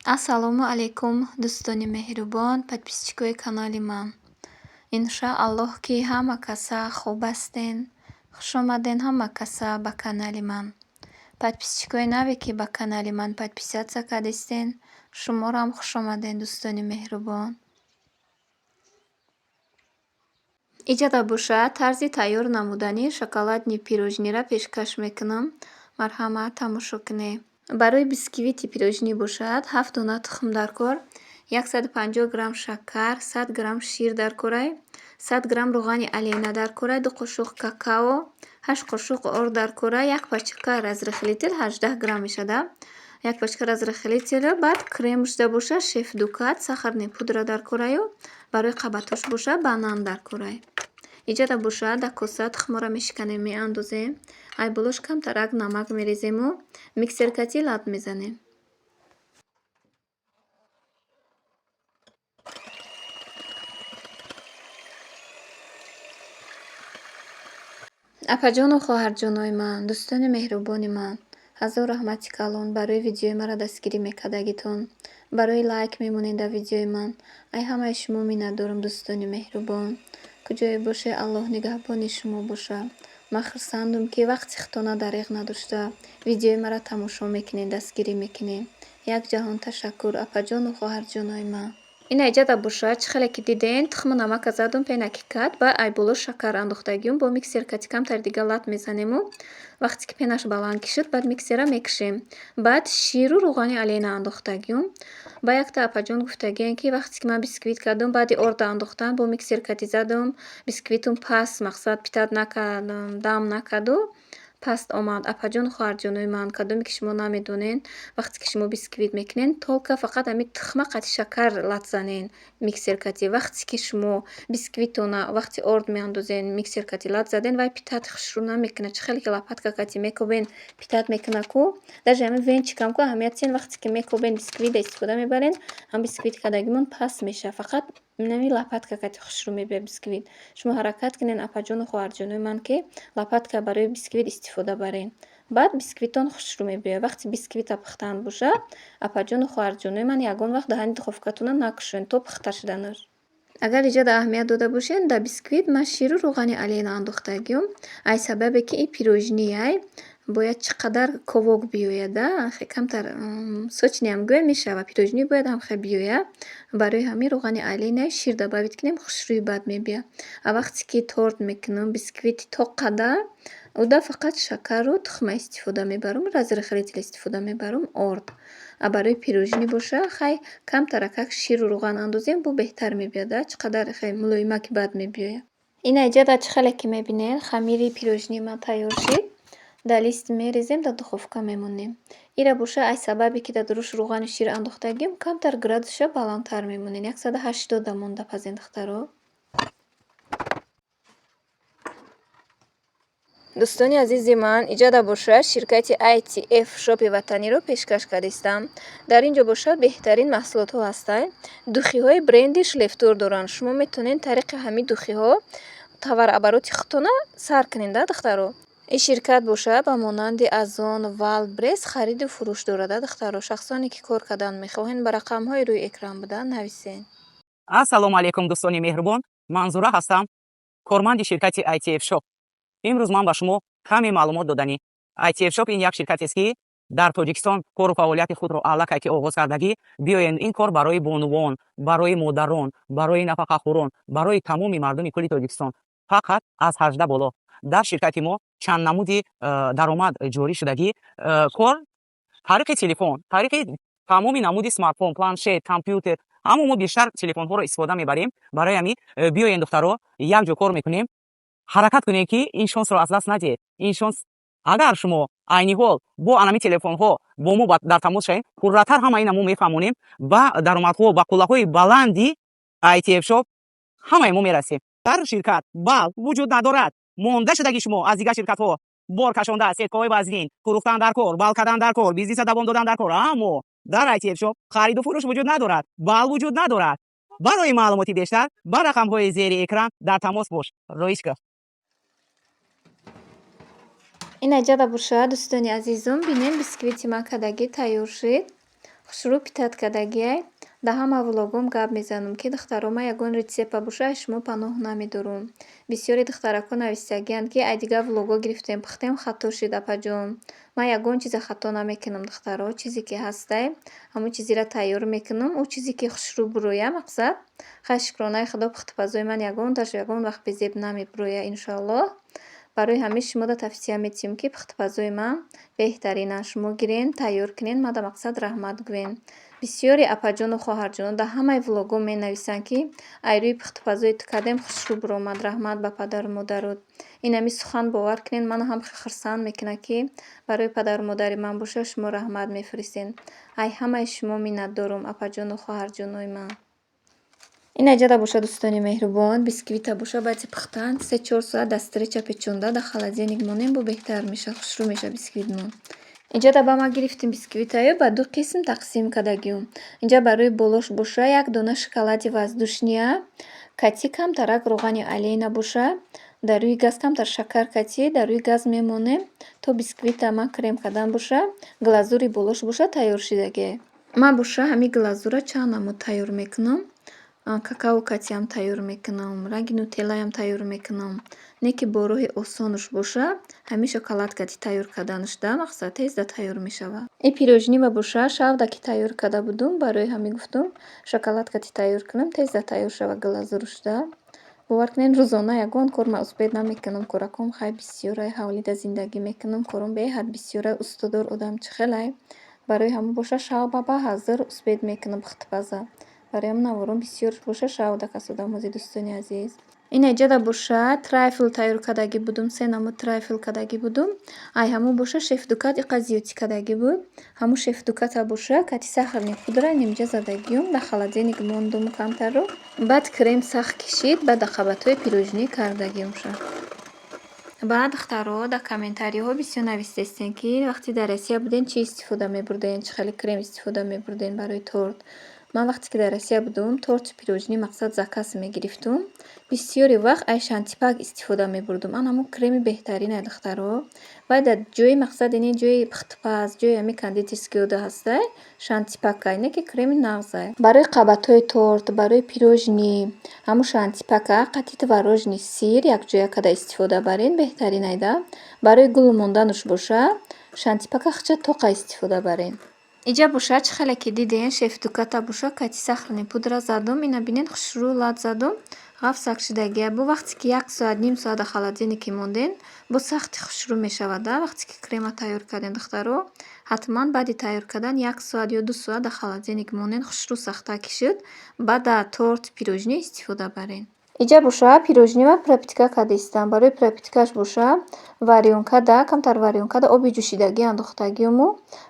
Ассалому алайкум, дӯстони меҳрубон, подписчикои канали ман. Иншааллоҳ ки ҳама каса хуб ҳастен. Хушомаден ҳама каса ба канали ман. Подписчикои наве ки ба канали ман подписатсия кардистен, шумоам хушомаден, дӯстони меҳрубон. Иҷода бошад, тарзи тайёр намудани шоколадни пирожниро пешкаш мекунам. Марҳамат, тамошо кунед. Барои бисквити пирожнӣ бошад 7 дона тухм дар кор, 150 грамм шакар, 100 грамм шир дар корай, 100 грамм рӯғани алена дар корай, 2 қошуқ какао, 8 қошуқ орд дар корай, 1 пачка разрыхли тел 18 грамм мешада. 1 пачка разрыхли тел, баъд крем мушда бошад, шеф дукат, сахарни пудра дар кораю, барои қабатош бошад, банан дар корай. Иҷода бошад, дар коса тухморо мешиканем, меандозем, айболош камтарак намак мерезему, миксеркати лат мезанем. Апаҷону хоҳарҷонои ман, дӯстони меҳрубони ман, ҳазор раҳмати калон барои видеои маро дастгирӣ мекардагитон, барои лайк мемонед дар видеои ман. Ай ҳамаи шумо миннат дорам, дӯстони меҳрубон. Куҷое бошед, Аллоҳ нигаҳбони шумо бошад. Ман хурсандам, ки вақти хитона дариғ надошта видеои маро тамошо мекунед, дастгирӣ мекунед. Якҷаҳон ташаккур, апаҷону хоҳарҷонои ман. Ина иҷода бошад, чӣ хеле ки диден, тухму намака задум пенаки кат, баъд айболош шакар андохтагиум, бо миксеркати камтар дига лат мезанему. Вақте ки пенаш баланд кишид, баъд миксера мекушем. Баъд ширу рӯғани алена андохтагиум. Ба якта апаҷон гуфтагием, ки вақте ки ман бисквит кардам, баъди орда андохтан, бо миксеркати задум, бисквитум паст, мақсад питат накардам, дам накарду, паст омад. Апаҷону хоҳарҷонои ман, кадоме ки шумо намедонед, вақте ки шумо бисквит мекунед, толка фақат ҳами тухма қати шакар лат занед миксеркати. Вақте ки шумо бисквитона вақти орд меандозед, миксеркати лат заден, вай питати хушрӯ намекунад. Чӣ хеле ки лопатка кати мекобен, питат мекуна ку, даже ҳами венчикам ку аҳамияти ин вақте ки мекобен бисквита истифода мебарен, ҳам бисквит кардагимон паст мешавад. Фақат нами лопатка кати хушрӯ мебиёд бисквит. Шумо ҳаракат кунед, апаҷону хоҳарҷонои ман, ки лопатка барои бисквит истифода барен. Баъд бисквитон хушрӯ мебиёд. Вақти бисквита пухтан бошад, апаҷону хоҳарҷонои ман, ягон вақт даҳани духовкатона накушонед то пухта шуданаш. Агар иҷода аҳамият дода бошед, дар бисквит ман ширу рӯғани алена андохтагиум. Ай сабабе ки ин пирожнияй бояд чӣ қадар ковок биёяда, хе камтар сочниам гӯя мешавад, пирожнӣ бояд ҳам хе биёяд. Барои ҳамин рӯғани аленаи шир добавит кунем, хушрӯи бад мебиёд. А вақте ки торт мекунам, бисквити то қадар, уда фақат шакару тухма истифода мебарам, разрыхли тел истифода мебарам, орд. А барои пирожнӣ бошад, хай камтаракак ширу рӯған андозем, бо беҳтар мебиёда, чӣ қадар хе мулоимаки бад мебиёяд. Ина иҷода чӣ хеле ки мебинед, хамири пирожнии ман тайёр шид. Дар лист мерезем, дар духовка мемонем. Ира бошад, ай сабабе ки дар дуруш рӯғани шир андохтагим, камтар градусша баландтар мемонед. 180 монда пазендахтаро. дӯстони азизи ман, иҷода бошад, ширкати ITF шопи ватаниро пешкаш кардистам. Дар ин ҷо бошад беҳтарин маҳсулотҳо ҳастанд. Духиҳои бренди шлефтор доранд. Шумо метавонед тариқи ҳамин духиҳо товарообороти худтона сар кунед, духтаро. Ин ширкат бошад ба монанди Азон, Валбрес хариду фурӯш дорад, духтаро. Шахсоне ки кор кардан мехоҳанд, ба рақамҳои рӯи экран буда нависен. Ассалому алайкум, дӯстони меҳрубон. Манзура ҳастам, корманди ширкати ITF Shop. имрӯз ман ба шумо каме маълумот додани ITF Shop ин як ширкатест, ки дар Тоҷикистон кору фаъолияти худро аллакай оғоз кардагӣ. Биёед, ин кор барои бонувон, барои модарон, барои нафақахӯрон, барои тамоми мардуми кулли Тоҷикистон, фақат аз 18 боло. Дар ширкати мо чанд намуди даромад ҷорӣ шудагӣ. Кор тариқи телефон, тариқи тамоми намуди смартфон, планшет, компютер, аммо мо бештар телефонҳоро истифода мебарем. Барои ҳамин биёед духтаро, як ҷо кор мекунем. ҳаракат кунед, ки ин шонсро аз даст надиҳед. Ин шонс, агар шумо айни ҳол бо анами телефонҳо бо мо дар тамос шавед, пурратар ҳамаи мо мефаҳмонем, ба даромадҳо, ба қуллаҳои баланди ITF Shop ҳамаи мо мерасем. Дар ширкат бал вуҷуд надорад. Монда шудаги шумо аз дигар ширкатҳо бор кашонда, сеткаҳои вазнин, фурӯхтан дар кор, бал кардан дар кор, бизнеса давом додан дар кор. Аммо дар ITF Shop хариду фурӯш вуҷуд надорад, бал вуҷуд надорад. барои маълумоти бештар ба рақамҳои зери экран дар тамос бош. Роишка. Ин иҷода бошад, дӯстони азизам, бинем бисквити ман кардагӣ тайёр шид. хушрӯ питат кадагиай. Дар ҳама влогом гап мезанам, ки духтаро ман ягон ритсепа буша аз шумо паноҳ намедорам. Бисёри духтаракон нависагиянд, ки ай дигар влого гирифтем, пухтем, хато шид апаҷон. Ман ягон чиза хато намекунам духтаро. Чизе ки ҳастай, ҳамон чизеро тайёр мекунам. Ӯ чизе ки хушрӯ бурӯя мақсад. Хай шукронаи худо пухтупазои ман ягонташ ягон вақт безеб намебурӯя иншоаллоҳ. Барои ҳамин шумо да тавсия метиҳам, ки пухтупазои ман беҳтаринанд. Шумо гирен, тайёр кунен, ман да мақсад раҳмат гӯен. Бисёри апаҷону хоҳарҷонон дар ҳамаи влогом менависанд, ки ай рӯи пухтупазои ту кардем хушрӯ буромад. Раҳмат ба падару модарот. Инами сухан бовар кунен, манро ҳам хурсанд мекунад, ки барои падару модари ман боша шумо раҳмат мефиристен. Ай ҳамаи шумо миннатдорам апаҷону хоҳарҷонои ман. Ин аҷада боша дӯстони меҳрубон, бисквита боша баъди пухтан 3-4 соат дар стреча печонда дар холодильник монем, бо беҳтар меша, хушрӯ меша бисквитмон. Инҷа да ба ма гирифтим бисквитаё ба ду қисм тақсим кардагиём. Инҷа барои болош боша як дона шоколади воздушния, кати камтарак роғани алейна боша, дар рӯи газ камтар шакар кати, дар рӯи газ мемонем то бисквита ман крем кардан боша, глазури болош боша тайёр шидагие. Ман боша ҳамин глазура чанд намуд тайёр мекунам. Какао катиам тайёр мекунам, ранги нутеллаям тайёр мекунам. Не ки бо роҳи осонуш боша, ҳамин шоколад кати тайёр карданаш да мақсад тезда тайёр мешавад. Ин пирожни ва боша шавда ки тайёр карда будум, барои ҳамин гуфтум шоколад кати тайёр кунам, тезда тайёр шавад глазуруш да. бовар кунед рӯзона ягон кор ман успед намекунам. Кораком хай бисёрай, ҳавлида зиндагӣ мекунам. Кором беҳад бисёрай, устодор одам чихелай. Барои ҳамон боша шавба ба ҳазир успед мекунам пухтупаза. Барои ҳамин наворум бисёр боша шавда касодамози дӯстони азиз. Ин аҷада боша трайфл тайёр кардагӣ будум, 3 намуд трайфл кардагӣ будум. Ай ҳамон боша шефдукат иқа зиёдӣ кардагӣ буд. Ҳамон шефдуката боша кати сахарни пудра нимҷа задагиём, дар холодильник мондум камтарро. Баъд крем сахт кишид, баъд дар қабатҳои пирожнӣ кардагиёмша. Баъд духтаро дар комментариҳо бисёр нависестен, ки вақти дар Россия будем чӣ истифода мебурден, чӣ хеле крем истифода мебурден барои торт. Ман вақте ки дар Россия будум, торти пирожнӣ мақсад заказ мегирифтум. Бисёри вақт ай шантипак истифода мебурдум. Ан ҳамон креми беҳтарин ай духтаро. Баъд дар ҷои мақсад ини ҷои пухтупаз, ҷои ҳамин кондитерскиёда ҳастай, шантипакай, не ки креми нағзай. Барои қабатҳои торт, барои пирожнӣ, ҳамон шантипака қатти творожни сир якҷоя карда истифода барен беҳтарин айда. Барои гулу мондануш боша, шантипака хича тоқа истифода барен. Иҷа боша чӣ хеле ки диден шефдуката боша кати сахарни пудра задум, ина бинед хушрӯ лад задум, ғаф сак шидагия. Бо вақте ки 1 соат, ним соат дар холодильники монден, бо сахти хушрӯ мешавад да. Вақте ки крема тайёр карден духтаро, ҳатман баъди тайёр кардан 1 соат ё 2 соат дар холодильник монен, хушрӯ сахтар кишид, баъд дар торт пирожнӣ истифода барен. Иҷа боша пирожниро пропитка карда истам. Барои пропиткаш боша варёнкада, камтар варёнкада оби ҷӯшидагӣ андохтагиёму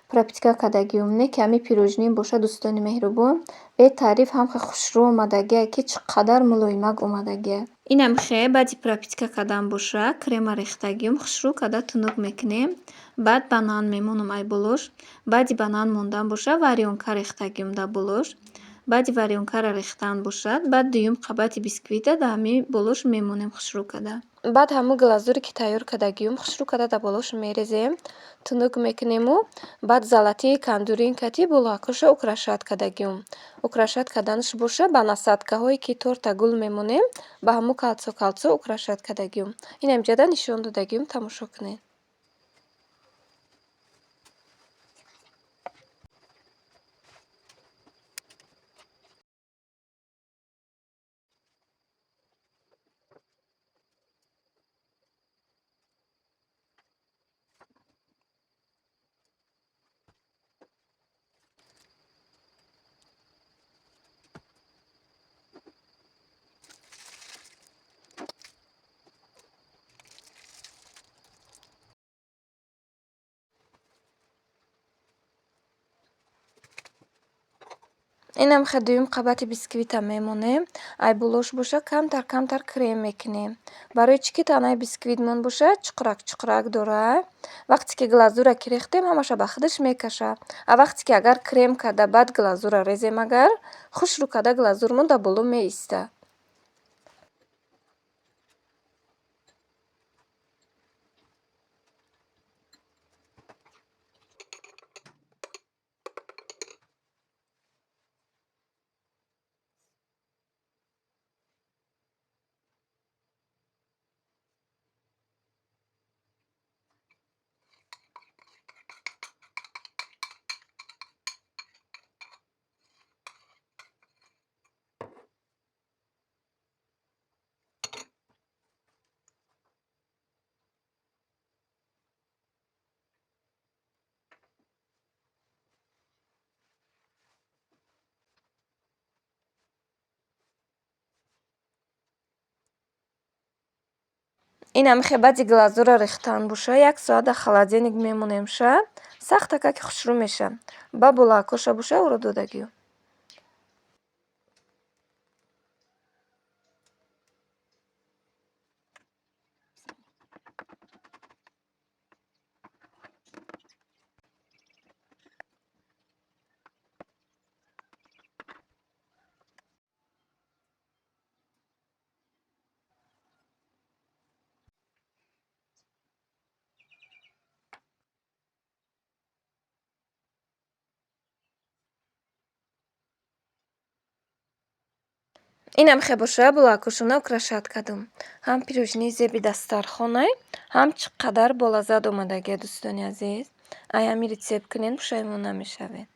пропитка кардагиём. Не ки ҳамин пирожни боша дӯстони меҳрубон, бе таъриф ҳамха хушрӯ омадагия, ки чӣ қадар мулоимак омадагия. Инам хе баъди пропитка кардан боша крема рехтагиём, хушрӯ карда тунук мекунем. Баъд ба нан мемонам ай болош. Баъди ба нан мондан боша варёнка рехтагиём дар болош. Баъди варёнкаро рехтан бошад, баъд дуюм қабати бисквита дар ҳамин болош мемонем хушрӯ карда. Баъд ҳамон глазуре ки тайёр кардагиём хушрӯ карда дар болош мерезем, тунук мекунему. Баъд золотии кандурин кати булғакуша украшат кардагиём. Украшат карданаш боша ба насадкаҳое ки торта гул мемонем, ба ҳамон калцо украшат кардагиём. Инам ҷада нишон додагиём, тамошо кунед. Инам хе дуюм қабати бисквита мемонем. Ай болош боша камтар крем мекунем. Барои чӣ ки танаи бисквитмон боша чуқурак дора. Вақте ки глазура ки рехтем, ҳамаша ба худаш мекаша. А вақте ки агар крем карда баъд глазура резем, агар хушрӯ карда глазурмон дар боло меиста. инам хебади глазура рехтан буша 1 соат дар холодильник мемонемша, сахта ки хушрӯ меша. Бабула коша буша уро додагиё. Инам хебоша була кушуна украшат кардум. Ҳам пирӯжни зеби дастархонай, ҳам чӣ қадар болаззат омадагия дӯстони азиз. Ай ҳами рецепт кунен пушаймон намешавед.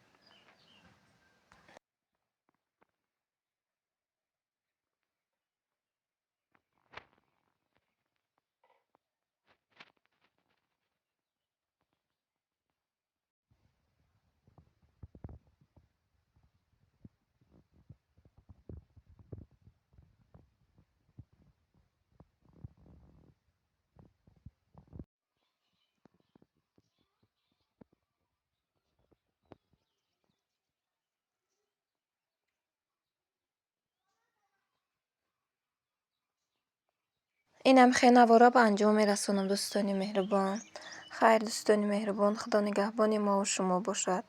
инам хенавора ба анҷом мерасонам дӯстони меҳрубон. Хайр дӯстони меҳрубон, худо нигаҳбони мову шумо бошад.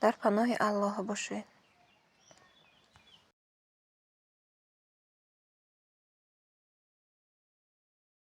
Дар паноҳи Аллоҳ бошед.